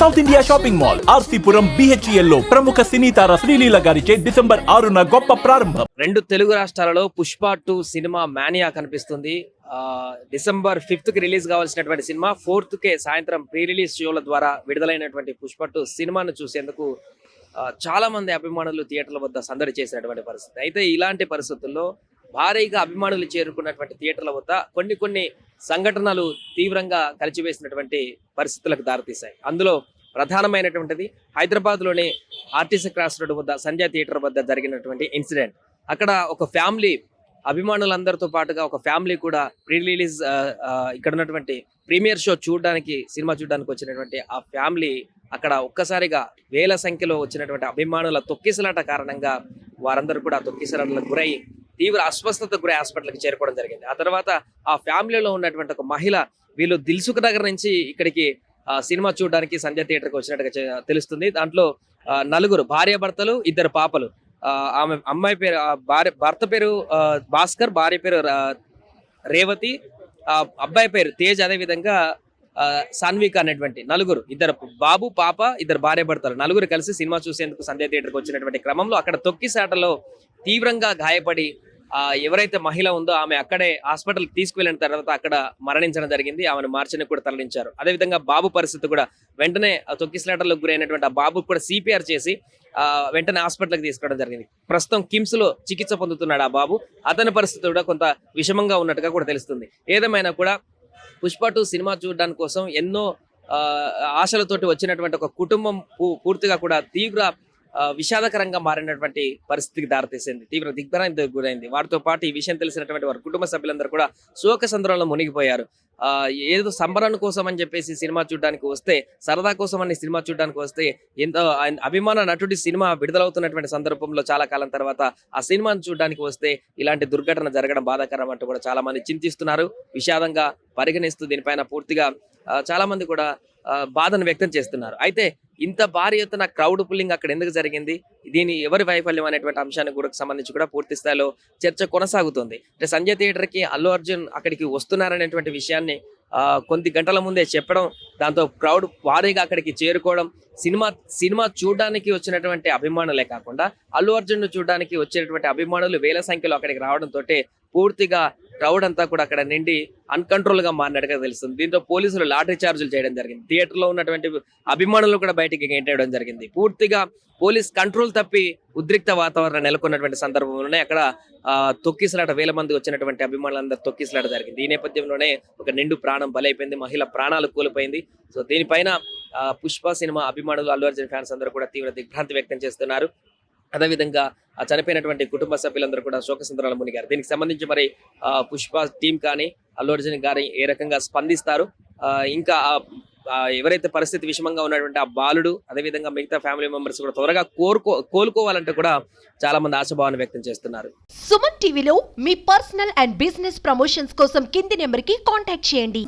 South India shopping mall RC Puram BHEL లో ప్రముఖ సినీ తార శ్రీలీల గారిచే డిసెంబర్ 6న గొప్ప ప్రారంభం. 2 తెలుగు రాష్ట్రాలలో పుష్ప 2 సినిమా మానియా కనిపిస్తుంది. డిసెంబర్ 5th కి రిలీజ్ కావాల్సినటువంటి సినిమా 4th కే సాయంత్రం ప్రీ రిలీజ్ షోల ద్వారా విడుదలైనటువంటి పుష్ప 2 సినిమాను చూసేందుకు చాలా మంది అభిమానులు థియేటర్ల వద్ద సందడి చేసినటువంటి పరిస్థితి. అయితే ఇలాంటి పరిస్థితుల్లో భారీగా అభిమానులు చేరుకున్నటువంటి థియేటర్ల వద్ద కొన్ని సంఘటనలు తీవ్రంగా కలిచివేసినటువంటి పరిస్థితులకు దారితీశాయి. అందులో ప్రధానమైనటువంటిది హైదరాబాద్లోని ఆర్టీసీ క్రాస్ రోడ్ వద్ద సంజయ్ థియేటర్ వద్ద జరిగినటువంటి ఇన్సిడెంట్. అక్కడ ఒక ఫ్యామిలీ అభిమానులందరితో పాటుగా ఒక ఫ్యామిలీ కూడా ప్రీ రిలీజ్ ఇక్కడ ఉన్నటువంటి ప్రీమియర్ షో సినిమా చూడడానికి వచ్చినటువంటి ఆ ఫ్యామిలీ అక్కడ ఒక్కసారిగా వేల సంఖ్యలో వచ్చినటువంటి అభిమానుల తొక్కిసలాట కారణంగా వారందరూ కూడా తొక్కిసలాటలకు గురై తీవ్ర అస్వస్థతకు గురై హాస్పిటల్కి చేరుకోవడం జరిగింది. ఆ తర్వాత ఆ ఫ్యామిలీలో ఉన్నటువంటి ఒక మహిళ వీళ్ళు దిల్సుఖ్ నగర్ నుంచి ఇక్కడికి సినిమా చూడడానికి సంజయ్ థియేటర్కి వచ్చినట్టుగా తెలుస్తుంది. దాంట్లో 4 భార్యాభర్తలు 2 పాపలు. ఆమె అమ్మాయి పేరు భర్త పేరు భాస్కర్, భార్య పేరు రేవతి, అబ్బాయి పేరు తేజ్, అదే విధంగా సాన్విక అనేటువంటి 4 2 బాబు పాప 2 భార్యాభర్తలు 4 కలిసి సినిమా చూసేందుకు సంజయ్ థియేటర్కి వచ్చినటువంటి క్రమంలో అక్కడ తొక్కిసాటలో తీవ్రంగా గాయపడి ఎవరైతే మహిళ ఉందో ఆమె అక్కడే హాస్పిటల్కి తీసుకువెళ్ళిన తర్వాత అక్కడ మరణించడం జరిగింది. ఆమెను మార్చిని కూడా తరలించారు. అదేవిధంగా బాబు పరిస్థితి కూడా వెంటనే తొక్కిసలాటలకు గురైనటువంటి ఆ బాబుకు కూడా CPR చేసి వెంటనే హాస్పిటల్కి తీసుకోవడం జరిగింది. ప్రస్తుతం కిమ్స్ లో చికిత్స పొందుతున్నాడు ఆ బాబు. అతని పరిస్థితి కూడా కొంత విషమంగా ఉన్నట్టుగా కూడా తెలుస్తుంది. ఏదేమైనా కూడా పుష్ప 2 సినిమా చూడడానికి కోసం ఎన్నో ఆశలతోటి వచ్చినటువంటి ఒక కుటుంబం పూర్తిగా కూడా తీవ్ర విషాదకరంగా మారినటువంటి పరిస్థితికి దారితీసింది. తీవ్ర దిగ్భ్రాంతికి గురైంది. వారితో పాటు ఈ విషయం తెలిసినటువంటి వారి కుటుంబ సభ్యులందరూ కూడా శోక సంద్రంలో మునిగిపోయారు. ఏదో సంబరం కోసం అని చెప్పేసి సినిమా చూడడానికి వస్తే, సరదా కోసం అని సినిమా చూడడానికి వస్తే, ఎంతో అభిమాన నటుడి సినిమా విడుదలవుతున్నటువంటి సందర్భంలో చాలా కాలం తర్వాత ఆ సినిమాను చూడడానికి వస్తే ఇలాంటి దుర్ఘటన జరగడం బాధాకరం అంటూ కూడా చాలా మంది చింతిస్తున్నారు. విషాదంగా పరిగణిస్తూ దీనిపైన పూర్తిగా చాలా మంది కూడా బాధను వ్యక్తం చేస్తున్నారు. అయితే ఇంత భారీ ఎత్తున క్రౌడ్ పుల్లింగ్ అక్కడ ఎందుకు జరిగింది, దీని ఎవరి వైఫల్యం అనేటువంటి అంశానికి కూడా సంబంధించి కూడా పూర్తి స్థాయిలో చర్చ కొనసాగుతుంది. అంటే సంజయ్ థియేటర్కి అల్లు అర్జున్ అక్కడికి వస్తున్నారనేటువంటి విషయాన్ని కొద్ది గంటల ముందే చెప్పడం, దాంతో క్రౌడ్ భారీగా అక్కడికి చేరుకోవడం, సినిమా చూడడానికి వచ్చినటువంటి అభిమానులే కాకుండా అల్లు అర్జున్ చూడడానికి వచ్చేటువంటి అభిమానులు వేల సంఖ్యలో అక్కడికి రావడంతో పూర్తిగా క్రౌడ్ అంతా కూడా అక్కడ నిండి అన్కంట్రోల్ గా మారినట్టుగా తెలుస్తుంది. దీంతో పోలీసులు లాటరీ చార్జీలు చేయడం జరిగింది. థియేటర్ లో ఉన్నటువంటి అభిమానులు కూడా బయటికి గెంటేయడం జరిగింది. పూర్తిగా పోలీస్ కంట్రోల్ తప్పి ఉద్రిక్త వాతావరణం నెలకొన్నటువంటి సందర్భంలోనే అక్కడ తొక్కిసలాట వేల మంది వచ్చినటువంటి అభిమానులందరూ తొక్కిసలాట జరిగింది. ఈ నేపథ్యంలోనే ఒక నిండు ప్రాణం బలైపోయింది, మహిళ ప్రాణాలు కోల్పోయింది. సో దీనిపైన పుష్ప సినిమా అభిమానులు, అల్లు అర్జున్ ఫ్యాన్స్ అందరూ కూడా తీవ్ర దిగ్భ్రాంతి వ్యక్తం చేస్తున్నారు. అదేవిధంగా చనిపోయినటువంటి కుటుంబ సభ్యులందరూ కూడా శోకసంద్రాలు మునిగారు. దీనికి సంబంధించి మరి పుష్ప టీం కానీ అల్లు అర్జున్ గారి ఏ రకంగా స్పందిస్తారు, ఇంకా ఎవరైతే పరిస్థితి విషమంగా ఉన్నటువంటి ఆ బాలుడు, అదేవిధంగా మిగతా ఫ్యామిలీ మెంబర్స్ కూడా త్వరగా కోలుకోవాలంటే కూడా చాలా మంది ఆశాభావాన్ని వ్యక్తం చేస్తున్నారు. సుమన్ టీవీలో మీ పర్సనల్ అండ్ బిజినెస్ ప్రమోషన్స్ కోసం కింది నెంబర్కి కాంటాక్ట్ చేయండి.